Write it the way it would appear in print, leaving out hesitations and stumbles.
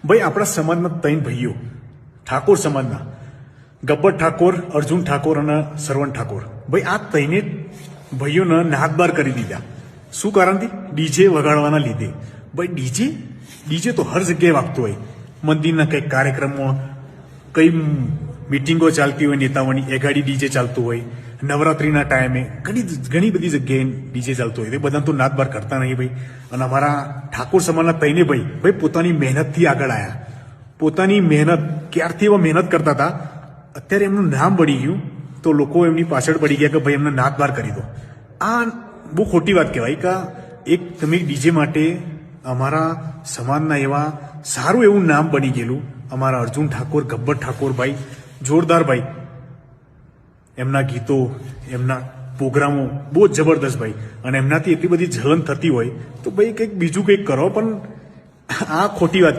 ભાઈ આપણા સમાજના 3 ભાઈઓ ઠાકોર સમાજના ગબ્બર ઠાકોર, અર્જુન ઠાકોર અને સરવણ ઠાકોર, ભાઈ આ 3 ભાઈઓને નાકબાર કરી દીધા. શું કારણથી? ડીજે વગાડવાના લીધે. ભાઈ ડીજે તો હર જગ્યાએ વાગતું હોય. મંદિરના કંઈક કાર્યક્રમો, કઈ મિટિંગો ચાલતી હોય નેતાઓની, એ ગાડી ડીજે ચાલતું હોય. નવરાત્રીના ટાઈમે ઘણી બધી જગ્યાએ ડીજે ચાલતું હોય. એ બધાને તો નાદબાર કરતા નહીં ભાઈ. અને અમારા ઠાકોર સમાજના 3 ભાઈ પોતાની મહેનતથી આગળ આવ્યા. પોતાની મહેનત, ક્યારથી એવા મહેનત કરતા હતા, અત્યારે એમનું નામ બળી ગયું તો લોકો એમની પાછળ પડી ગયા કે ભાઈ એમને નાદબાર કરી દો. આ બહુ ખોટી વાત કહેવાય કે એક તમે ડીજે માટે અમારા સમાજના એવા સારું એવું નામ બની ગયેલું અમારા અર્જુન ઠાકોર, ગબ્બર ઠાકોર ભાઈ જોરદાર ભાઈ. એમના ગીતો, એમના પ્રોગ્રામો બહુ જ જબરદસ્ત ભાઈ. અને એમનાથી એટલી બધી જલન થતી હોય તો ભાઈ કંઈક બીજું કંઈક કરો, પણ આ ખોટી વાત